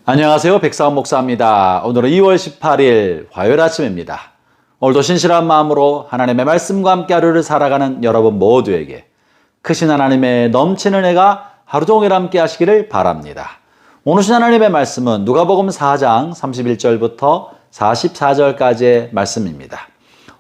안녕하세요. 백사원 목사입니다. 오늘은 2월 18일 화요일 아침입니다. 오늘도 신실한 마음으로 하나님의 말씀과 함께 하루를 살아가는 여러분 모두에게 크신 하나님의 넘치는 은혜가 하루 종일 함께 하시기를 바랍니다. 오늘 신 하나님의 말씀은 누가복음 4장 31절부터 44절까지의 말씀입니다.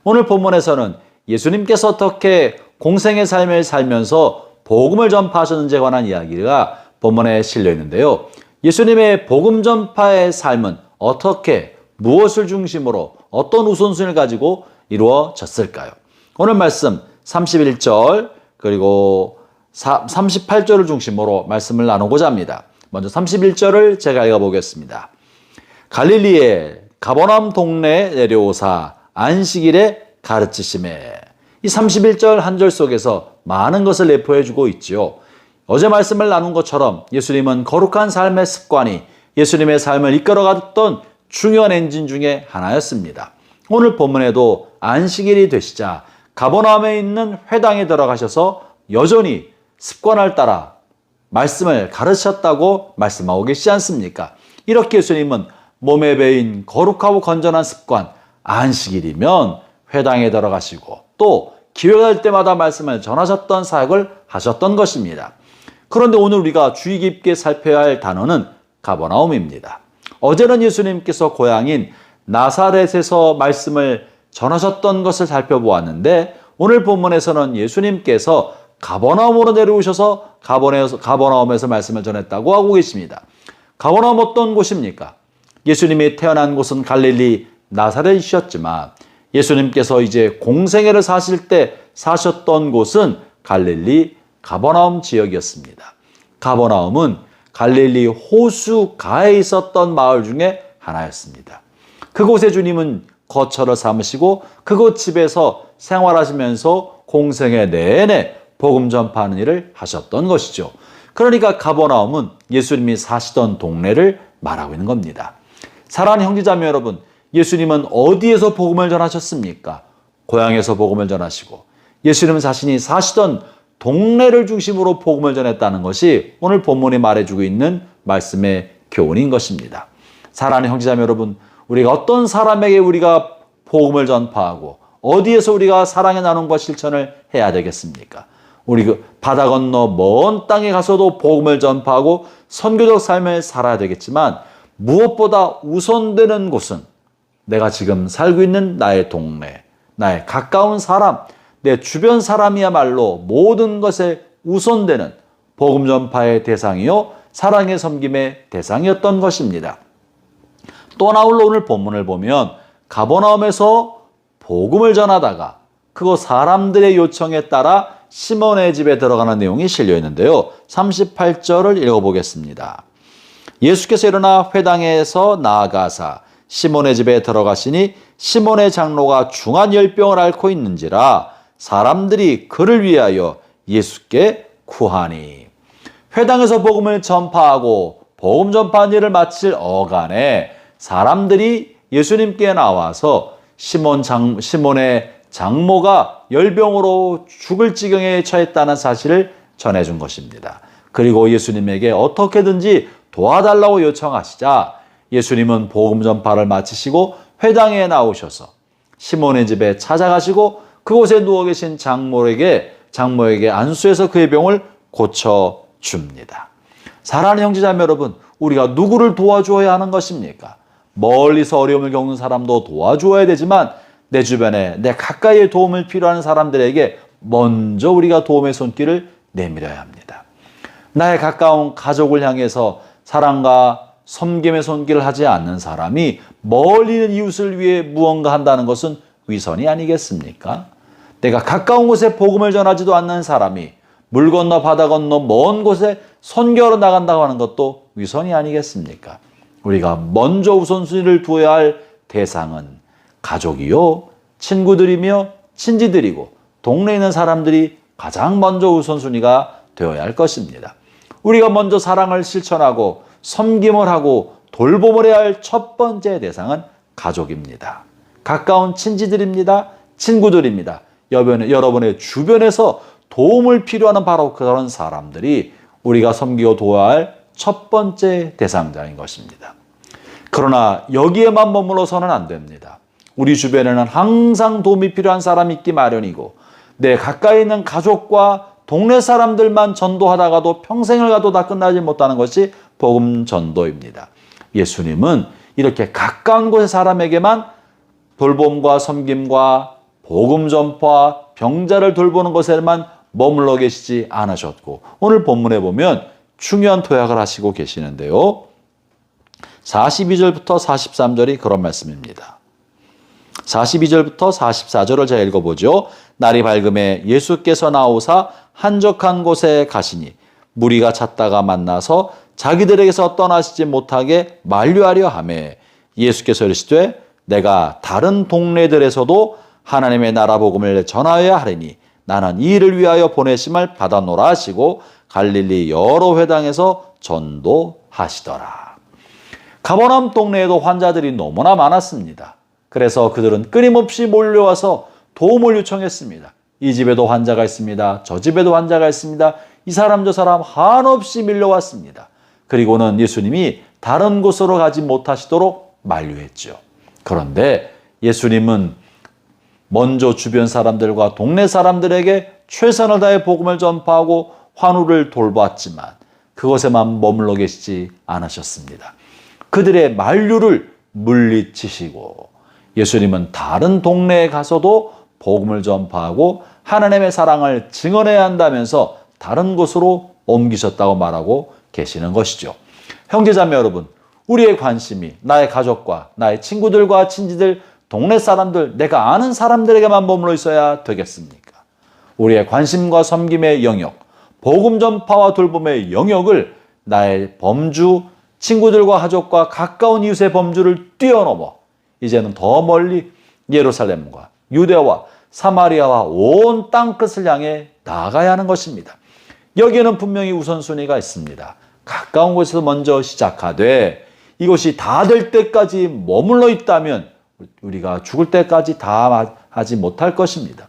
오늘 본문에서는 예수님께서 어떻게 공생의 삶을 살면서 복음을 전파하셨는지에 관한 이야기가 본문에 실려 있는데요. 예수님의 복음 전파의 삶은 어떻게, 무엇을 중심으로, 어떤 우선순위를 가지고 이루어졌을까요? 오늘 말씀 31절 그리고 38절을 중심으로 말씀을 나누고자 합니다. 먼저 31절을 제가 읽어보겠습니다. 갈릴리에 가버나움 동네에 내려오사 안식일에 가르치심에. 이 31절 한 절 속에서 많은 것을 내포해주고 있지요. 어제 말씀을 나눈 것처럼 예수님은 거룩한 삶의 습관이 예수님의 삶을 이끌어갔던 중요한 엔진 중에 하나였습니다. 오늘 본문에도 안식일이 되시자 가버나움에 있는 회당에 들어가셔서 여전히 습관을 따라 말씀을 가르쳤다고 말씀하고 계시지 않습니까? 이렇게 예수님은 몸에 배인 거룩하고 건전한 습관, 안식일이면 회당에 들어가시고 또 기회가 될 때마다 말씀을 전하셨던 사역을 하셨던 것입니다. 그런데 오늘 우리가 주의 깊게 살펴야 할 단어는 가버나움입니다. 어제는 예수님께서 고향인 나사렛에서 말씀을 전하셨던 것을 살펴보았는데 오늘 본문에서는 예수님께서 가버나움으로 내려오셔서 가버나움에서 말씀을 전했다고 하고 계십니다. 가버나움 어떤 곳입니까? 예수님이 태어난 곳은 갈릴리 나사렛이었지만 예수님께서 이제 공생애를 사실 때 사셨던 곳은 갈릴리 가버나움 지역이었습니다. 가버나움은 갈릴리 호수가에 있었던 마을 중에 하나였습니다. 그곳에 주님은 거처를 삼으시고 그곳 집에서 생활하시면서 공생애 내내 복음 전파하는 일을 하셨던 것이죠. 그러니까 가버나움은 예수님이 사시던 동네를 말하고 있는 겁니다. 사랑하는 형제자매 여러분, 예수님은 어디에서 복음을 전하셨습니까? 고향에서 복음을 전하시고 예수님 자신이 사시던 동네를 중심으로 복음을 전했다는 것이 오늘 본문이 말해주고 있는 말씀의 교훈인 것입니다. 사랑하는 형제자매 여러분, 우리가 어떤 사람에게 우리가 복음을 전파하고 어디에서 우리가 사랑의 나눔과 실천을 해야 되겠습니까? 우리 바다 건너 먼 땅에 가서도 복음을 전파하고 선교적 삶을 살아야 되겠지만 무엇보다 우선되는 곳은 내가 지금 살고 있는 나의 동네, 나의 가까운 사람, 내 주변 사람이야말로 모든 것에 우선되는 복음 전파의 대상이요 사랑의 섬김의 대상이었던 것입니다. 또 아울러 오늘 본문을 보면 가버나움에서 복음을 전하다가 그곳 사람들의 요청에 따라 시몬의 집에 들어가는 내용이 실려 있는데요. 38절을 읽어보겠습니다. 예수께서 일어나 회당에서 나아가사 시몬의 집에 들어가시니 시몬의 장로가 중한 열병을 앓고 있는지라 사람들이 그를 위하여 예수께 구하니. 회당에서 복음을 전파하고 복음 전파한 일을 마칠 어간에 사람들이 예수님께 나와서 시몬의 장모가 열병으로 죽을 지경에 처했다는 사실을 전해준 것입니다. 그리고 예수님에게 어떻게든지 도와달라고 요청하시자 예수님은 복음 전파를 마치시고 회당에 나오셔서 시몬의 집에 찾아가시고 그곳에 누워 계신 장모에게 안수해서 그의 병을 고쳐줍니다. 사랑하는 형제자매 여러분, 우리가 누구를 도와주어야 하는 것입니까? 멀리서 어려움을 겪는 사람도 도와주어야 되지만 내 주변에 내 가까이에 도움을 필요한 사람들에게 먼저 우리가 도움의 손길을 내밀어야 합니다. 나의 가까운 가족을 향해서 사랑과 섬김의 손길을 하지 않는 사람이 멀리 있는 이웃을 위해 무언가 한다는 것은 위선이 아니겠습니까? 내가 가까운 곳에 복음을 전하지도 않는 사람이 물 건너 바다 건너 먼 곳에 선교하러 나간다고 하는 것도 위선이 아니겠습니까? 우리가 먼저 우선순위를 두어야 할 대상은 가족이요, 친구들이며 친지들이고 동네에 있는 사람들이 가장 먼저 우선순위가 되어야 할 것입니다. 우리가 먼저 사랑을 실천하고 섬김을 하고 돌봄을 해야 할 첫 번째 대상은 가족입니다. 가까운 친지들입니다. 친구들입니다. 여러분의 주변에서 도움을 필요하는 바로 그런 사람들이 우리가 섬기고 도와야 할 첫 번째 대상자인 것입니다. 그러나 여기에만 머물러서는 안 됩니다. 우리 주변에는 항상 도움이 필요한 사람이 있기 마련이고 내 가까이 있는 가족과 동네 사람들만 전도하다가도 평생을 가도 다 끝나지 못하는 것이 복음 전도입니다. 예수님은 이렇게 가까운 곳의 사람에게만 돌봄과 섬김과 복음 전파, 병자를 돌보는 것에만 머물러 계시지 않으셨고 오늘 본문에 보면 중요한 도약을 하시고 계시는데요. 42절부터 43절이 그런 말씀입니다. 42절부터 44절을 제가 읽어보죠. 날이 밝음에 예수께서 나오사 한적한 곳에 가시니 무리가 찾다가 만나서 자기들에게서 떠나시지 못하게 만류하려 하매 예수께서 이르시되 내가 다른 동네들에서도 하나님의 나라 복음을 전하여야 하리니 나는 이 일을 위하여 보내심을 받았노라 하시고 갈릴리 여러 회당에서 전도하시더라. 가버나움 동네에도 환자들이 너무나 많았습니다. 그래서 그들은 끊임없이 몰려와서 도움을 요청했습니다. 이 집에도 환자가 있습니다. 저 집에도 환자가 있습니다. 이 사람 저 사람 한없이 밀려왔습니다. 그리고는 예수님이 다른 곳으로 가지 못하시도록 만류했죠. 그런데 예수님은 먼저 주변 사람들과 동네 사람들에게 최선을 다해 복음을 전파하고 환우를 돌봤지만 그것에만 머물러 계시지 않으셨습니다. 그들의 만류를 물리치시고 예수님은 다른 동네에 가서도 복음을 전파하고 하나님의 사랑을 증언해야 한다면서 다른 곳으로 옮기셨다고 말하고 계시는 것이죠. 형제자매 여러분, 우리의 관심이 나의 가족과 나의 친구들과 친지들, 동네 사람들, 내가 아는 사람들에게만 머물러 있어야 되겠습니까? 우리의 관심과 섬김의 영역, 복음 전파와 돌봄의 영역을 나의 범주, 친구들과 가족과 가까운 이웃의 범주를 뛰어넘어 이제는 더 멀리 예루살렘과 유대와 사마리아와 온 땅끝을 향해 나아가야 하는 것입니다. 여기에는 분명히 우선순위가 있습니다. 가까운 곳에서 먼저 시작하되 이것이 다 될 때까지 머물러 있다면 우리가 죽을 때까지 다 하지 못할 것입니다.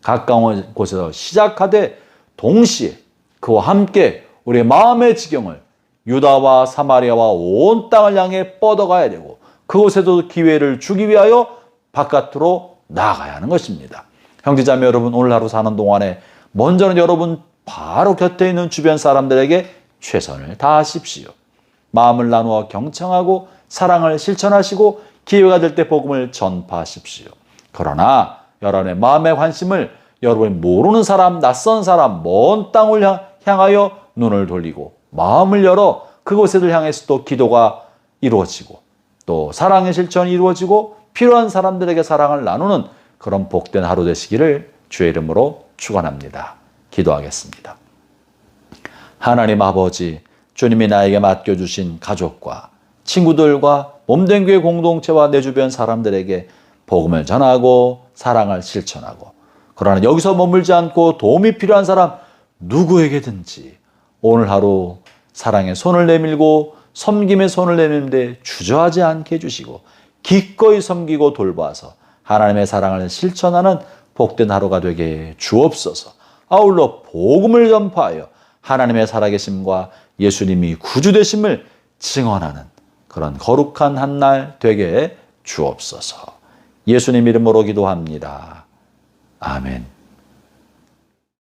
가까운 곳에서 시작하되 동시에 그와 함께 우리의 마음의 지경을 유다와 사마리아와 온 땅을 향해 뻗어가야 되고 그곳에도 기회를 주기 위하여 바깥으로 나아가야 하는 것입니다. 형제자매 여러분, 오늘 하루 사는 동안에 먼저는 여러분 바로 곁에 있는 주변 사람들에게 최선을 다하십시오. 마음을 나누어 경청하고 사랑을 실천하시고 기회가 될 때 복음을 전파하십시오. 그러나 여러분의 마음의 관심을 여러분이 모르는 사람, 낯선 사람, 먼 땅을 향하여 눈을 돌리고 마음을 열어 그곳을 향해서 또 기도가 이루어지고 또 사랑의 실천이 이루어지고 필요한 사람들에게 사랑을 나누는 그런 복된 하루 되시기를 주의 이름으로 축원합니다. 기도하겠습니다. 하나님 아버지, 주님이 나에게 맡겨주신 가족과 친구들과 몸된 교회 공동체와 내 주변 사람들에게 복음을 전하고 사랑을 실천하고 그러나 여기서 머물지 않고 도움이 필요한 사람 누구에게든지 오늘 하루 사랑의 손을 내밀고 섬김의 손을 내미는데 주저하지 않게 해주시고 기꺼이 섬기고 돌봐서 하나님의 사랑을 실천하는 복된 하루가 되게 주옵소서. 아울러 복음을 전파하여 하나님의 살아계심과 예수님이 구주 되심을 증언하는 그런 거룩한 한 날 되게 주옵소서. 예수님 이름으로 기도합니다. 아멘.